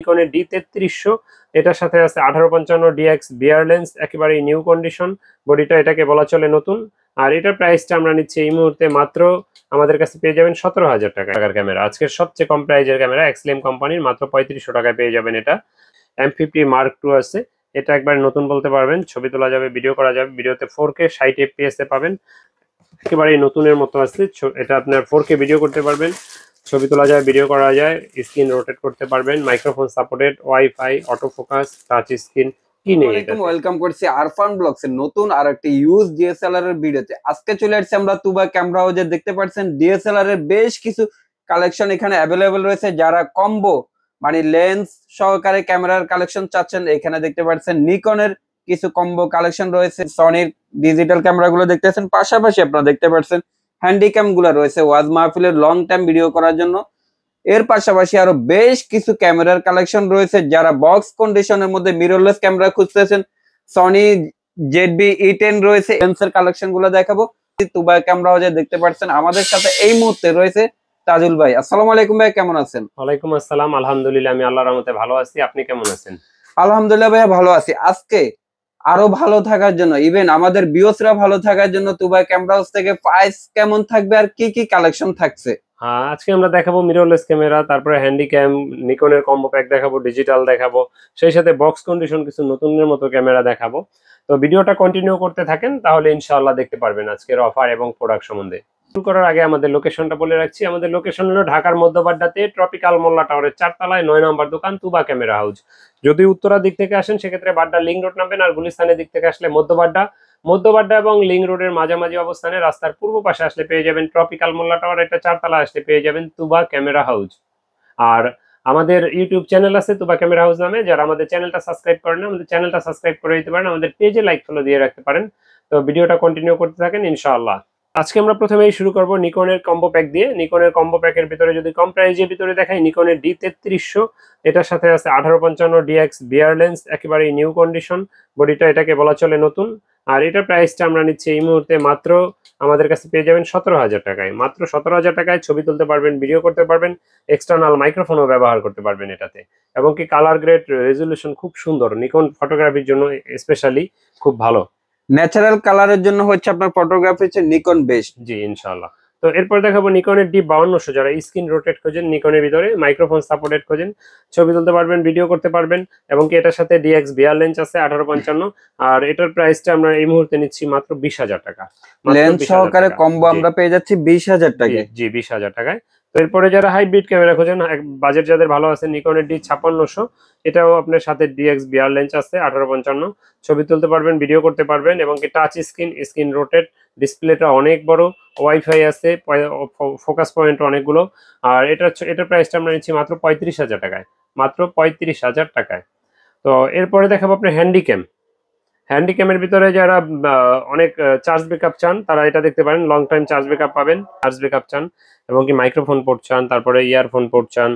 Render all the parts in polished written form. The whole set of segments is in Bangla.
নিকনের D3300, এটার সাথে আছে 1855 DX বিয়ার লেন্স, একেবারে নিউ কন্ডিশন, বডিটা এটাকে বলা চলে নতুন। আর এটার প্রাইসটা আমরা নিচ্ছি এই মুহূর্তে মাত্র, আমাদের কাছে পেয়ে যাবেন 17,000 টাকার ক্যামেরা। আজকের সবচেয়ে কম প্রাইজের ক্যামেরা এক্সলেম কোম্পানির, মাত্র 3500 টাকায় পেয়ে যাবেন এটা। M50 Mark II আছে, এটা একবার নতুন বলতে পারবেন, ছবি তোলা যাবে, ভিডিও করা যাবে, ভিডিওতে 4K 60 fps এ পাবেন, একেবারে নতুনের মতো আছে। এটা আপনার 4K ভিডিও করতে পারবেন, ছবি তোলা যায়, ভিডিও করা যায়, স্ক্রিন রোটেট করতে পারবেন, microphone supported, wifi, auto focus, touch screen. কি নেই এটা। ওয়েলকাম করছি আরফান ব্লগস এর নতুন আর একটা ইউজ ডিএসএলআর এর ভিডিওতে। আজকে চলে আসছি আমরা তুবা ক্যামেরা হাউসে। দেখতে পাচ্ছেন ডিএসএলআর এর বেশ কিছু কালেকশন এখানে অ্যাভেলেবল রয়েছে। যারা কম্বো মানে লেন্স সহকারে ক্যামেরার কালেকশন চাচ্ছেন, এখানে দেখতে পাচ্ছেন নিকনের কিছু কম্বো কালেকশন রয়েছে, সনির ডিজিটাল ক্যামেরা গুলো দেখতেছেন, পাশাপাশি আপনারা দেখতে পাচ্ছেন হ্যান্ডিক্যাম গুলো রয়েছে ওয়াজ মাহফিলের লং টাইম ভিডিও করার জন্য। এর পাশাপাশি আরো বেশ কিছু ক্যামেরার কালেকশন রয়েছে। যারা বক্স কন্ডিশনের মধ্যে মিররলেস ক্যামেরা খুঁজতেছেন, সনি ZV-E10 রয়েছে, লেন্সের কালেকশন গুলো দেখাবো। তুবা ক্যামেরা হাউসে দেখতে পাচ্ছেন আমাদের সাথে এই মুহূর্তে রয়েছে তাজুল ভাই। আসসালামু আলাইকুম ভাই, কেমন আছেন? ওয়ালাইকুম আসসালাম, আলহামদুলিল্লাহ, আমি আল্লাহর রহমতে ভালো আছি। আপনি কেমন আছেন? আলহামদুলিল্লাহ ভাইয়া ভালো আছি। আজকে আরো ভালো থাকার জন্য, ইভেন আমাদের ভিউয়ার্সরা ভালো থাকার জন্য তুবা ক্যামেরা হাউস থেকে প্রাইস কেমন থাকবে আর কি কি কালেকশন থাকছে আজকে আমরা দেখাবো মিররলেস ক্যামেরা, তারপরে হ্যান্ডিক্যাম, নিকনের কম্বো প্যাক দেখাবো, ডিজিটাল দেখাবো, সেই সাথে বক্স কন্ডিশন কিছু নতুনের মতো ক্যামেরা দেখাবো। তো ভিডিওটা কন্টিনিউ করতে থাকেন, তাহলে ইনশাআল্লাহ দেখতে পারবেন আজকের অফার এবং প্রোডাক্ট সম্বন্ধে। শুরু করার আগে আমাদের লোকেশনটা বলে রাখছি। আমাদের লোকেশন হলো ঢাকার মধ্যবাড্ডাতে ট্রপিক্যাল মোল্লা টাওয়ারের 4 তলায় 9 নম্বর দোকান, তুবা ক্যামেরা হাউস। যদি উত্তরা দিক থেকে আসেন সেক্ষেত্রে বাড্ডা লিংক রোড নামবেন, আর গুলিস্তানের দিক থেকে আসলে মধ্যবাড্ডা এবং লিংক রোডের মাঝামাঝি অবস্থানে রাস্তার পূর্ব পাশে আসলে পেয়ে যাবেন ট্রপিক্যাল মোল্লা টাওয়ার, এটা 4 তলা আসলে পেয়ে যাবেন তুবা ক্যামেরা হাউস। আর আমাদের ইউটিউব চ্যানেল আছে তুবা ক্যামেরা হাউস নামে, যারা আমাদের চ্যানেলটা সাবস্ক্রাইব করেন না, আমাদের চ্যানেলটা সাবস্ক্রাইব করে দিতে পারেন, আমাদের পেজে লাইক ফলো দিয়ে রাখতে পারেন। তো ভিডিওটা কন্টিনিউ করতে থাকেন ইনশাআল্লাহ। আজকে আমরা প্রথমেই শুরু করব নিকনের কম্বো প্যাক দিয়ে। নিকনের কম্বো প্যাকের ভিতরে যদি কম প্রাইজের ভিতরে দেখাই, নিকনের D3300, এটার সাথে আছে 1855 DX বিয়ার লেন্স, একেবারে নিউ কন্ডিশন, বডিটা এটাকে বলা চলে নতুন। আর এটার প্রাইসটা আমরা নিচ্ছি এই মুহূর্তে মাত্র, আমাদের কাছে পেয়ে যাবেন 17,000 টাকায়। মাত্র 17,000 টাকায় ছবি তুলতে পারবেন, ভিডিও করতে পারবেন, এক্সটার্নাল মাইক্রোফোনও ব্যবহার করতে পারবেন এটাতে, এবং কি কালার গ্রেড রেজুলেশন খুব সুন্দর, নিকন ফটোগ্রাফির জন্য স্পেশালি খুব ভালো। ন্যাচারাল কালারের জন্য হচ্ছে আপনার ফটোগ্রাফি হচ্ছে নিকন বেস্ট। জি ইনশাআল্লাহ। তো এরপর দেখাবো নিকনের D5200, যারা স্ক্রিন রোটেট খোঁজেন, নিকনের ভিতরে মাইক্রোফোন সাপোর্টেড খোঁজেন, ছবি তুলতে পারবেন, ভিডিও করতে পারবেন, এবং কি এটার সাথে DX বিয়ার লেন্স আছে 1855। আর এটার প্রাইসটা আমরা এই মুহূর্তে নিচ্ছি মাত্র 20,000 টাকা। লেন্স সহকারে কম্বো আমরা পেয়ে যাচ্ছি 20,000 টাকায়। জি 20,000 টাকায়। তো এরপরে যারা হাইব্রিড ক্যামেরা খোঁজেন, বাজেট যাদের ভালো আছে, নিকনের D5600, এটাও আপনার সাথে DX বিয়ার লেন্স আছে 1855, ছবি তুলতে পারবেন, ভিডিও করতে পারবেন, এবং কি টাচ স্ক্রিন রোটেট, ডিসপ্লেটা অনেক বড়, ওয়াইফাই আছে, ফোকাস পয়েন্ট অনেকগুলো। আর এটার প্রাইসটা আমরা নিচ্ছি মাত্র 35,000 টাকায়, মাত্র 35,000 টাকায়। তো এরপরে দেখাবো আপনার হ্যান্ডিক্যামের ভিতরে যারা অনেক চার্জ ব্যাকআপ চান, তারা এটা দেখতে পারেন, লং টাইম চার্জ ব্যাকআপ পাবেন, চার্জ ব্যাকআপ চান, এবং কি মাইক্রোফোন পোর্ট চান, তারপরে ইয়ারফোন পোর্ট চান,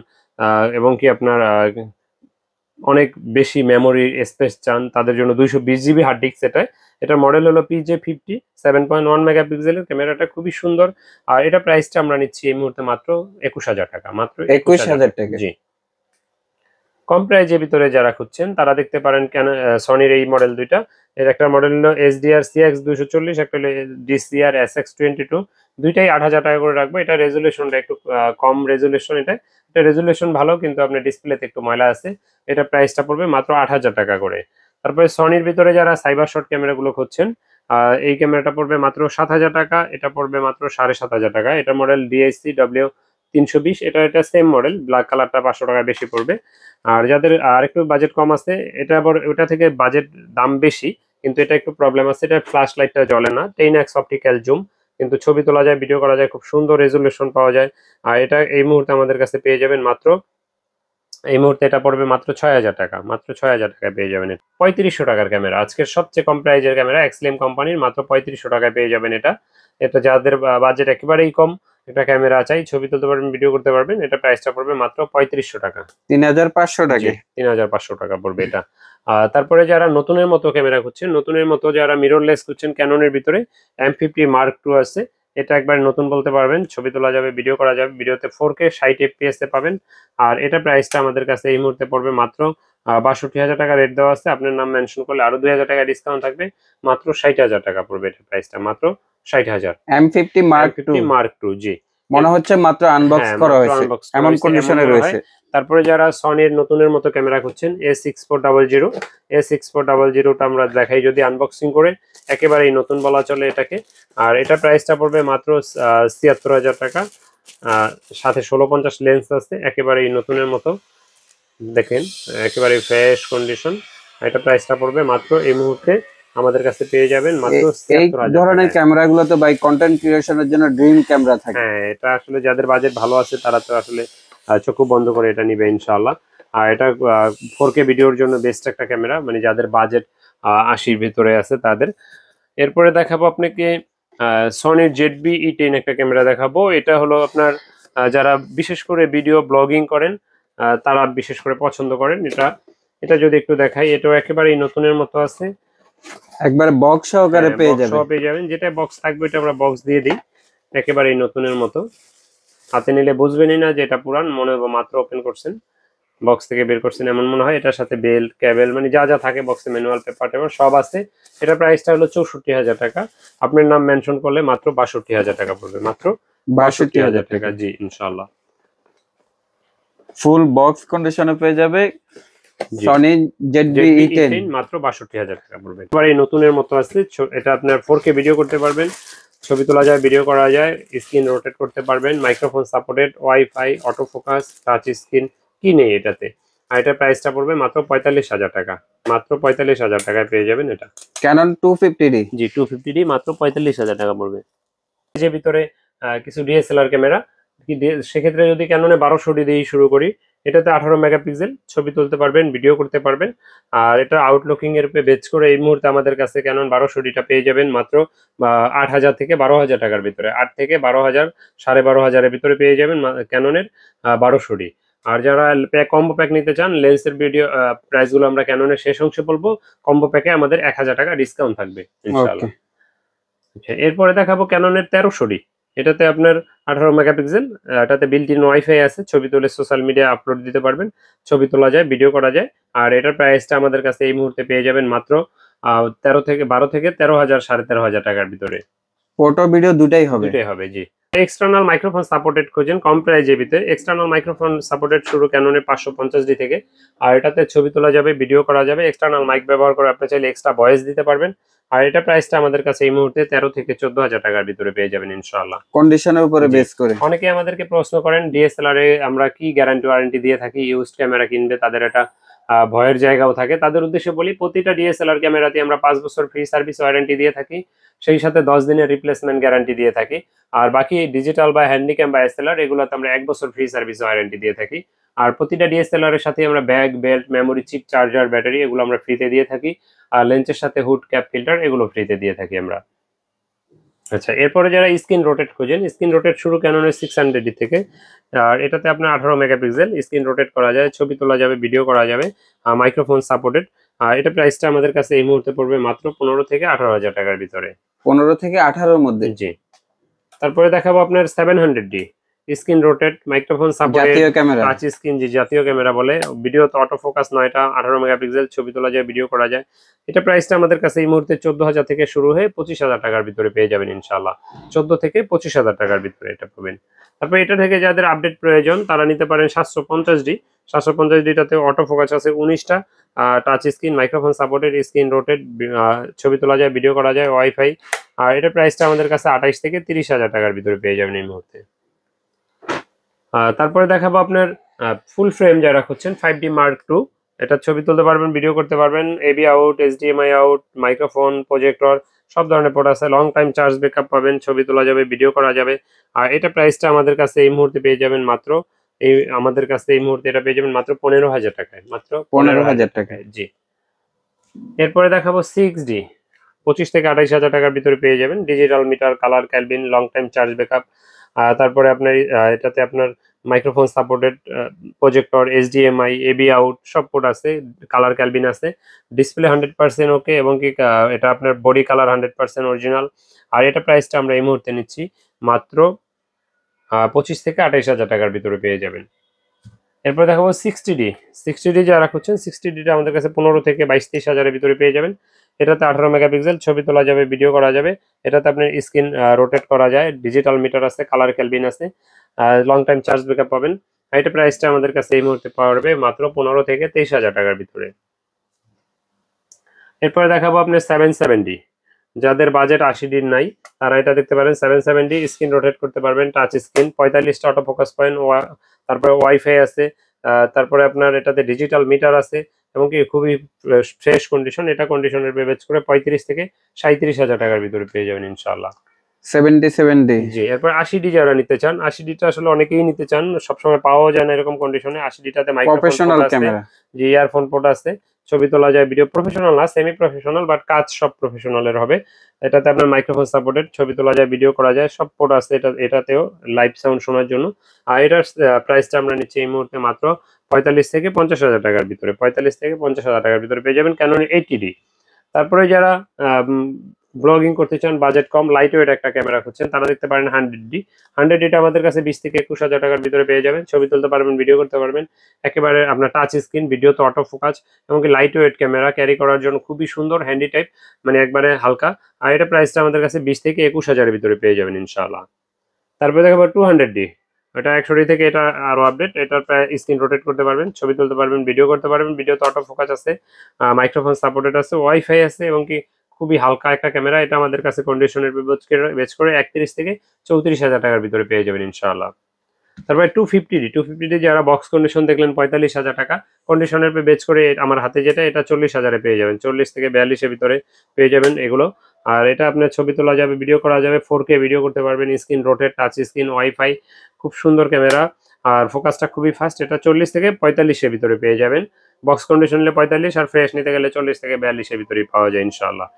এবং কি আপনার অনেক বেশি মেমোরি স্পেস চান, তাদের জন্য 220 GB হার্ড ডিস্ক। এটার মডেল হলো PJ50, 7.1 মেগাপিক্সেলের, ক্যামেরাটা খুবই সুন্দর। আর এটা প্রাইসটা আমরা নিচ্ছি এই মুহূর্তে মাত্র 21,000 টাকা, মাত্র 21,000 টাকা। জি। কম প্রাইজের ভিতরে যারা খুঁজছেন তারা দেখতে পারেন কেন সনির এই মডেল দুইটা। এর একটা মডেল হলো SDR CX240, একটা হলো DCR SX22, দুইটাই 8,000 টাকা করে রাখবো। এটা রেজুলেশনটা একটু কম রেজুলেশন, এটা রেজুলেশন ভালো, কিন্তু আপনার ডিসপ্লেতে একটু ময়লা আছে। এটা প্রাইসটা পড়বে মাত্র 8,000 টাকা করে। তারপরে সনির ভিতরে যারা সাইবার শট ক্যামেরাগুলো খুঁজছেন, এই ক্যামেরাটা পড়বে মাত্র 7,000 টাকা, এটা পড়বে মাত্র 7,500 টাকা। এটা মডেল DIC-W320, এটা সেম মডেল, ব্ল্যাক কালারটা 500 টাকা বেশি পড়বে। আর যাদের আরেকটু বাজেট কম আছে, এটা আবার ওটা থেকে বাজেট দাম বেশি, কিন্তু এটা একটু প্রবলেম আছে, এটা ফ্ল্যাশ লাইটটা জ্বলে না, 10x অপটিক্যাল জুম, কিন্তু ছবি তোলা যায়, ভিডিও করা যায়, খুব সুন্দর রেজুলেশন পাওয়া যায়। আর এটা এই মুহূর্তে আমাদের কাছে পেয়ে যাবেন মাত্র, এই মুহূর্তে এটা পড়বে মাত্র 6,000 টাকা, মাত্র 6,000 টাকায় পেয়ে যাবেন। 3500 টাকার ক্যামেরা, আজকের সবচেয়ে কম প্রাইজের ক্যামেরা এক্সলেম কোম্পানির, মাত্র 3500 টাকায় পেয়ে যাবেন এটা। এটা যাদের বাজেট একেবারেই কম, একটা ক্যামেরা চাই, ছবি তুলতে পারবেন, ভিডিও করতে পারবেন, এটা প্রাইসটা পড়বে মাত্র 3500 টাকা, 3,500 টাকা, 3,500 টাকা পড়বে এটা। তারপরে যারা নতুনের মতো ক্যামেরা খুঁজছেন, নতুনের মতো যারা মিররলেস খুঁজছেন, ক্যাননের ভিতরে M50 Mark II আছে, এটা একবার নতুন বলতে পারবেন, ছবি তোলা যাবে, ভিডিও করা যাবে, ভিডিওতে 4K 60 FPS এ পাবেন। আর এটা প্রাইসটা আমাদের কাছে এই মুহূর্তে পড়বে মাত্র ৬২,০০০ টাকা রেট দেওয়া আছে। আপনার নাম মেনশন করলে আরো 2,০০০ টাকা ডিসকাউন্ট থাকবে, মাত্র ৬০,০০০ টাকা পড়বে এটা প্রাইসটা, মাত্র ৬০,০০০। M50 Mark II mark two, জি মনে হচ্ছে মাত্র আনবক্স হ্যাঁ, করা মাত্র হয়েছে, unbox করা এমন হয়েছে, কন্ডিশনে মনে হয়। রয়েছে। তারপরে যারা সনির নতুনের মতো ক্যামেরা খুঁজছেন, A6400, A6400টা আমরা দেখাই যদি আনবক্সিং করে, একেবারেই নতুন বলা চলে এটাকে। আর এটা প্রাইসটা পড়বে মাত্র ৭৬,০০০ টাকা। সাথে 1650 লেন্স আছে, একেবারেই নতুনের মতো, দেখেন একেবারে ফ্রেশ কন্ডিশন। এটা প্রাইসটা পড়বে মাত্র এই মুহূর্তে আমাদের কাছে পেয়ে যাবেন মাত্র এই ৭৬,০০০ ধরনের টাকায়। ক্যামেরাগুলো তো ভাই কন্টেন্ট ক্রিয়েশনের জন্য ড্রিম ক্যামেরা থাকে। হ্যাঁ, এটা আসলে যাদের বাজেট ভালো আছে তারা তো আসলে চোখ বন্ধ করে এটা নিবে ইনশাআল্লাহ। আর এটা 4K ভিডিওর জন্য বেস্ট একটা ক্যামেরা, মানে যাদের বাজেট ৮০-র ভিতরে আছে তাদের। এরপরে দেখাবো আপনাকে সনির ZV-E10 একটা ক্যামেরা দেখাবো। এটা হলো আপনার যারা বিশেষ করে ভিডিও ব্লগিং করেন তারা বিশেষ করে পছন্দ করেন এটা। এটা যদি একটু দেখাই, এটাও একেবারেই নতুনের মতো আছে, একবারে বক্স সহকারে পেয়ে বক্স যাবে। সহ পেয়ে যাবেন। যেটা বক্স থাকবে এটা আমরা বক্স দিয়ে দিই, একেবারেই নতুনের মতো। হাতে নিলে বুঝবেনই না যে এটা পুরান, মনে হবে মাত্র ওপেন করছেন, বক্স থেকে বের করছেন এমন মনে হয়। এটার সাথে বেল্ট, কেবল, মানে যা যা থাকে বক্সে, ম্যানুয়াল, পেপার টেপার সব আছে। এটা প্রাইসটা হলো ৬৪,০০০ টাকা। আপনার নাম মেনশন করলে মাত্র ৬২,০০০ টাকা পড়বে, মাত্র ৬২,০০০ টাকা। জি ইনশাআল্লাহ, ফুল বক্স কন্ডিশনে পেয়ে যাবে সনি ZV-E10 মাত্র ৬২,০০০ টাকা পড়বে। এবার এই নতুনের মতো আছে, এটা আপনার 4K ভিডিও করতে পারবেন, ছবি তোলা যায়, ভিডিও করা যায়, স্ক্রিন রোটেট করতে পারবেন, microphone supported, wifi, auto focus, touch screen, কি নেই এটাতে। আর এটা প্রাইসটা পড়বে মাত্র ৪৫,০০০ টাকা, মাত্র ৪৫,০০০ টাকায় পেয়ে যাবেন এটা। ক্যানন 250D, জি 250D মাত্র ৪৫,০০০ টাকা পড়বে। যে ভিতরে কিছু ডিএসএলআর ক্যামেরা, সেক্ষেত্রে যদি ক্যাননে 1200D দিয়ে শুরু করি, এটাতে 18 মেগাপিক্সেল ছবি তুলতে পারবেন, ভিডিও করতে পারবেন। আর এটা আউটলুকিং এর উপরে বেচ করে এই মুহূর্তে আমাদের কাছে ক্যানন 1200Dটা পেয়ে যাবেন মাত্র ৮,০০০ থেকে ১২,০০০ টাকার ভিতরে, ৮ থেকে ১২,০০০, ১২,৫০০-এর ভিতরে পেয়ে যাবেন ক্যাননের 1200D। আর যারা কম্বো প্যাক নিতে চান, লেন্সের ভিডিও প্রাইসগুলো আমরা ক্যাননের শেষ অংশে বলবো, কম্বো প্যাকে আমাদের ১,০০০ টাকা ডিসকাউন্ট থাকবে ইনশাআল্লাহ। আচ্ছা, এরপরে দেখাবো ক্যাননের ১৩00D। এটাতে আপনার 18 মেগাপিক্সেল, এটাতে বিল্ট ইন ওয়াইফাই আছে, ছবি তুলে সোশ্যাল মিডিয়া আপলোড দিতে পারবেন, ছবি তোলা যায়, ভিডিও করা যায়। আর এটার প্রাইসটা আমাদের কাছে এই মুহূর্তে পেয়ে যাবেন মাত্র 12 থেকে 13,০০০, 13,৫০০ টাকার ভিতরে। ফটো ভিডিও দুটাই হবে, জি। এক্সটার্নাল মাইক্রোফোন সাপোর্টেড খুঁজেন কম প্রাইজের ভিতরে, এক্সটার্নাল মাইক্রোফোন সাপোর্টেড শুরু ক্যাননের 550D থেকে। আর এটাতে ছবি তোলা যাবে, ভিডিও করা যাবে, এক্সটার্নাল মাইক ব্যবহার করে আপনি চাইলে এক্সট্রা ভয়েস দিতে পারবেন। আর এটা প্রাইসটা আমাদের কাছে এই মুহূর্তে 13 থেকে 14,০০০ টাকার ভিতরে পেয়ে যাবেন ইনশাআল্লাহ, কন্ডিশনের উপরে বেস করে। অনেকে আমাদেরকে প্রশ্ন করেন ডিএসএলআর এ আমরা কি গ্যারান্টি ওয়ারেন্টি দিয়ে থাকি, ইউজড ক্যামেরা কিনবে তাদের এটা ভয়ের জায়গাও থাকে। তাদের উদ্দেশ্যে বলি, প্রতিটা ডিএসএলআর ক্যামেরাতে আমরা 5 বছর ফ্রি সার্ভিস ওয়ারেন্টি দিয়ে থাকি, সেই সাথে 10 দিনের রিপ্লেসমেন্ট গ্যারান্টি দিয়ে থাকি। আর বাকি ডিজিটাল বা হ্যান্ডিক্যাম বা এসএলআর এগুলোতে আমরা 1 বছর ফ্রি সার্ভিস ওয়ারেন্টি দিয়ে থাকি। আর প্রতিটা ডিএসএলআর এর সাথে আমরা bag, belt, memory chip, charger, battery এগুলো আমরা ফ্রিতে দিয়ে থাকি। আর লেন্সের সাথে হুড, ক্যাপ, ফিল্টার এগুলো ফ্রিতে দিয়ে থাকি আমরা। আচ্ছা, এরপরে যারা স্ক্রিন রোটেট খোঁজেন, স্ক্রিন রোটেট শুরু ক্যাননের 600D থেকে। আর এটাতে আপনার 18 মেগাপিক্সেল, স্ক্রিন রোটেট করা যায়, ছবি তোলা যাবে, ভিডিও করা যাবে, মাইক্রোফোন সাপোর্টেড। আর এটা প্রাইসটা আমাদের কাছে এই মুহূর্তে পড়বে মাত্র 15 থেকে 18,০০০ টাকার ভিতরে, 15 থেকে 18-র মধ্যে। জি। তারপরে দেখাবো আপনার 700D, screen rotate, microphone supported, জাতীয় ক্যামেরা, টাচ স্ক্রিন, যে জাতীয় ক্যামেরা বলে। ভিডিও তো অটো ফোকাস নয়, এটা 18 মেগাপিক্সেল, ছবি তোলা যায়, ভিডিও করা যায়। এটা প্রাইসটা আমাদের কাছে এই মুহূর্তে 14,০০০ থেকে শুরু হয়ে 25,০০০ টাকার ভিতরে পেয়ে যাবেন ইনশাআল্লাহ, 14 থেকে 25,০০০ টাকার ভিতরে এটা পাবেন। তারপর এটা থেকে যাদের আপডেট প্রয়োজন তারা নিতে পারেন 750D। 750Dটাতে অটো ফোকাস আছে 19টা, touch screen, microphone supported, screen rotate, ছবি তোলা যায়, ভিডিও করা যায়, ওয়াইফাই। আর এটা প্রাইসটা আমাদের কাছে 28 থেকে 30,০০০ টাকার ভিতরে পেয়ে যাবেন এই মুহূর্তে। তারপরে দেখাবো আপনার ফুল ফ্রেম যারা খুঁজছেন, 5D Mark II। এটা ছবি তুলতে পারবেন, ভিডিও করতে পারবেন, AV out, HDMI out, microphone, projector সব ধরনের পোর্ট আছে, লং টাইম চার্জ ব্যাকআপ পাবেন, ছবি তোলা যাবে, ভিডিও করা যাবে। আর এটা প্রাইসটা আমাদের কাছে এই মুহূর্তে পেয়ে যাবেন মাত্র এটা পেয়ে যাবেন মাত্র 15,০০০ টাকায়, মাত্র 15,০০০ টাকায়, জি। এরপরে দেখাবো 6D, 25 থেকে 28,০০০ টাকার ভিতরে পেয়ে যাবেন, digital meter, colour, kelvin, long time charge backup. তারপরে আপনার এটাতে আপনার microphone supported, projector, HDMI, AV out সব পোর্ট আছে, কালার ক্যালবিন আছে, ডিসপ্লে 100% ওকে, এবং কি এটা আপনার বডি কালার 100% অরিজিনাল। আর এটা প্রাইসটা আমরা এই মুহূর্তে নিচ্ছি মাত্র 25 থেকে 28 হাজার টাকার ভিতরে পেয়ে যাবেন। এরপর দেখাবো 60D। 60D যারা খুঁজছেন, 60Dটা আমাদের কাছে 15 থেকে 22-23 হাজারের ভিতরে পেয়ে যাবেন। এটাতে 18 মেগাপিক্সেল, ছবি তোলা যাবে, ভিডিও করা যাবে। এটাতে আপনার স্ক্রিন রোটেট করা যায়, ডিজিটাল মিটার আছে, কালার ক্যালবিন আছে, লং টাইম চার্জ ব্যাকআপ পাবেন। আর এটা প্রাইসটা আমাদের কাছে এই মুহূর্তে পাওয়া যাবে মাত্র 15 থেকে 23 হাজার টাকার ভিতরে। এরপরে দেখাবো আপনার 770। যাদের বাজেট 80D নাই তারা এটা দেখতে পারেন। 770 স্ক্রিন রোটেট করতে পারবেন, টাচ স্ক্রিন, 45টা অটো ফোকাস পয়েন্ট, তারপরে ওয়াইফাই আছে, তারপরে আপনার এটাতে ডিজিটাল মিটার আছে, এবং কি খুবই ফ্রেশ কন্ডিশন। এটা কন্ডিশনের বেচ করে 35 থেকে 37 হাজার টাকার ভিতরে পেয়ে যাবেন ইনশাআল্লাহ। 70 জি, এরপর 80D যারা নিতে চান, 80Dটা আসলে অনেকেই নিতে চান, সবসময় পাওয়া যায় না এরকম কন্ডিশনে। 80Dটাতে মাইক্রোফোন প্রফেশনাল পোর্ট আছে, ক্যামেরা। জি ইয়ারফোন পোর্ট আছে, ছবি তোলা যায়, ভিডিও প্রফেশনাল না, সেমি প্রফেশনাল, বাট কাজ সব প্রফেশনালের হবে। এটাতে আপনার মাইক্রোফোন সাপোর্টেড, ছবি তোলা যায়, ভিডিও করা যায়, সব পোর্ট আছে এটাতেও লাইভ সাউন্ড শোনার জন্য। আর এটার প্রাইসটা আমরা নিচ্ছি এই মুহূর্তে মাত্র 45 থেকে 50 হাজার টাকার ভিতরে, 45 থেকে 50 হাজার টাকার ভিতরে পেয়ে যাবেন ক্যানন 80D। তারপরে যারা ব্লগিং করতে চান, বাজেট কম, লাইট ওয়েট একটা ক্যামেরা খুঁজছেন, তারা দেখতে পারেন 100D। 100Dটা আমাদের কাছে 20 থেকে 21 হাজার টাকার ভিতরে পেয়ে যাবেন, ছবি তুলতে পারবেন, ভিডিও করতে পারবেন, একেবারে আপনার টাচ স্ক্রিন, ভিডিও তো অটো ফোকাস, এমনকি লাইট ওয়েট ক্যামেরা, ক্যারি করার জন্য খুবই সুন্দর, হ্যান্ডি টাইপ, মানে একবারে হালকা। আর এটা প্রাইসটা আমাদের কাছে 20 থেকে 21 হাজারের ভিতরে পেয়ে যাবেন ইনশাআল্লাহ। তারপরে দেখাবো 200D। এটা 100D থেকে এটা আরো আপডেট। এটার প্রায় স্ক্রিন রোটেট করতে পারবেন, ছবি তুলতে পারবেন, ভিডিও করতে পারবেন, ভিডিওতে অটো ফোকাস আছে, মাইক্রোফোন সাপোর্টেড আছে, ওয়াইফাই আছে, এবং কি খুবই হালকা একটা ক্যামেরা। এটা আমাদের কাছে কন্ডিশনের বেচ করে 31 থেকে 34 হাজার টাকার ভিতরে পেয়ে যাবেন ইনশাআল্লাহ। তারপরে 250D যারা বক্স কন্ডিশন দেখলেন 45 হাজার টাকা, কন্ডিশনের বেচ করে আমার হাতে যেটা, এটা 40 হাজারে পেয়ে যাবেন, 40 থেকে 42-এর ভিতরে পেয়ে যাবেন এগুলো। আর এটা আপনার ছবি তোলা যাবে, ভিডিও করা যাবে, 4K ভিডিও করতে পারবেন, screen rotate, touch screen, wifi, খুব সুন্দর ক্যামেরা, আর ফোকাসটা খুবই ফাস্ট। এটা 40 থেকে 45-এর ভিতরে পেয়ে যাবেন, বক্স কন্ডিশন নিলে 45, আর ফ্রেশ নিতে গেলে 40 থেকে 42-এর ভিতরেই পাওয়া যায় ইনশাআল্লাহ।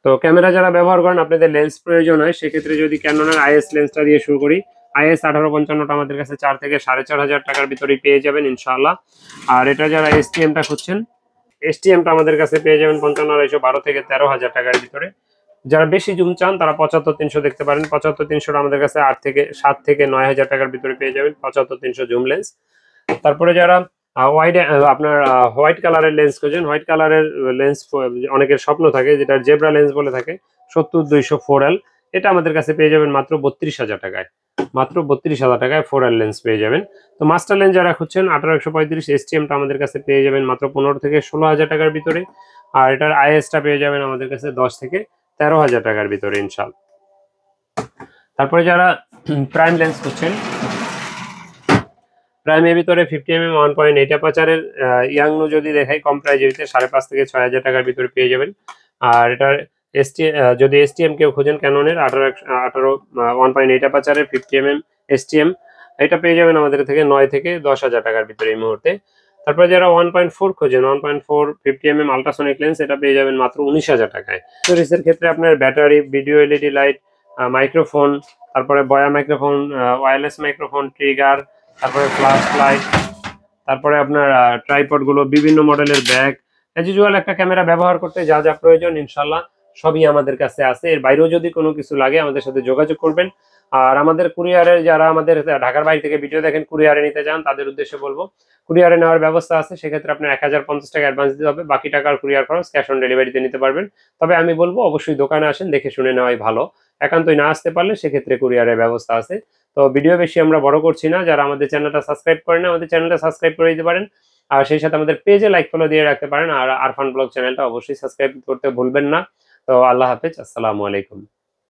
তো ক্যামেরা যারা ব্যবহার করেন, আপনাদের লেন্স প্রয়োজন হয়, সেক্ষেত্রে যদি ক্যাননের আইএস লেন্সটা দিয়ে শুরু করি, আইএস 1855টা আমাদের কাছে 4 থেকে 4.5 হাজার টাকার ভিতরেই পেয়ে যাবেন ইনশাআল্লাহ। আর এটা যারা এসটিএমটা খুঁজছেন, এসটিএমটা আমাদের কাছে পেয়ে যাবেন 55-212 থেকে 13 হাজার টাকার ভিতরে। যারা বেশি জুম চান তারা 75-300 দেখতে পারেন। 75-300 আমাদের কাছে 7 থেকে 9 হাজার টাকার ভিতরে পেয়ে যাবেন 75-300 জুম লেন্স। তারপরে যারা আপনার হোয়াইট কালারের লেন্স খোঁজেন, হোয়াইট কালারের লেন্স অনেকের স্বপ্ন থাকে, যেটা জেব্রা লেন্স বলে থাকে, 70-200 4L, এটা আমাদের কাছে পেয়ে যাবেন মাত্র 32 হাজার টাকায়, মাত্র 32 হাজার টাকায় 4L লেন্স পেয়ে যাবেন। তো মাস্টার লেন্স যারা খুঁজছেন, 18-135 এসটিএমটা আমাদের কাছে পেয়ে যাবেন মাত্র 15 থেকে 16 হাজার টাকার ভিতরে। আর এটার আইএসটা পেয়ে যাবেন আমাদের কাছে 10 থেকে 13 হাজার টাকার ভিতরে ইনশাআল্লাহ। তারপরে যারা প্রাইম লেন্স খুঁজছেন, প্রাইমের ভিতরে 50mm 1.8 অ্যাপাচারের ইয়াংনো যদি দেখাই, কম প্রাইজের ভিতরে 5.5 থেকে 6 হাজার টাকার ভিতরে পেয়ে যাবেন। আর এটার যদি এসটিএম কেউ খোঁজেন, ক্যাননের 1.8 অ্যাপাচারের 50mm এসটিএম, এটা পেয়ে যাবেন আমাদের থেকে 9 থেকে 10 হাজার টাকার ভিতরে এই মুহূর্তে। তারপরে যারা 1.4 খোঁজেন, 1.4 50mm আল্ট্রাসনিক লেন্স, এটা পেয়ে যাবেন মাত্র 19 হাজার টাকায়। স্টোরেজের ক্ষেত্রে আপনার battery, video LED light, microphone, তারপরে বয়া মাইক্রোফোন, ওয়্যারলেস মাইক্রোফোন, ট্রিগার, তারপরে ফ্ল্যাশ লাইট, তারপরে আপনার ট্রাইপড গুলো, বিভিন্ন মডেলের ব্যাগ, এজ ইউজুয়াল একটা ক্যামেরা ব্যবহার করতে যা যা প্রয়োজন ইনশাল্লাহ সবই আমাদের কাছে আছে। এর বাইরেও যদি কোনো কিছু লাগে আমাদের সাথে যোগাযোগ করবেন। আর আমাদের কুরিয়ারের, যারা আমাদের ঢাকার বাইরে থেকে ভিডিও দেখেন, কুরিয়ারে নিতে চান, তাদের উদ্দেশ্যে বলবো কুরিয়ারে নেওয়ার ব্যবস্থা আছে। সেক্ষেত্রে আপনার 1050 টাকা অ্যাডভান্স দিতে হবে, বাকি টাকার কুরিয়ার খরচ ক্যাশ অন ডেলিভারিতে নিতে পারবেন। তবে আমি বলবো অবশ্যই দোকানে আসেন, দেখে শুনে নেওয়াই ভালো। একান্তই না আসতে পারলে সেক্ষেত্রে কুরিয়ারের ব্যবস্থা আছে। তো ভিডিও বেশি আমরা বড় করছি না, যারা আমাদের চ্যানেলটা সাবস্ক্রাইব করেন আমাদের চ্যানেলটা সাবস্ক্রাইব করে দিতে পারেন, আর সেই সাথে আমাদের পেজে লাইক ফলো দিয়ে রাখতে পারেন। আর আরফান ব্লগ চ্যানেলটা অবশ্যই সাবস্ক্রাইব করতে ভুলবেন না। তো আল্লাহ হাফেজ, আসসালামু আলাইকুম।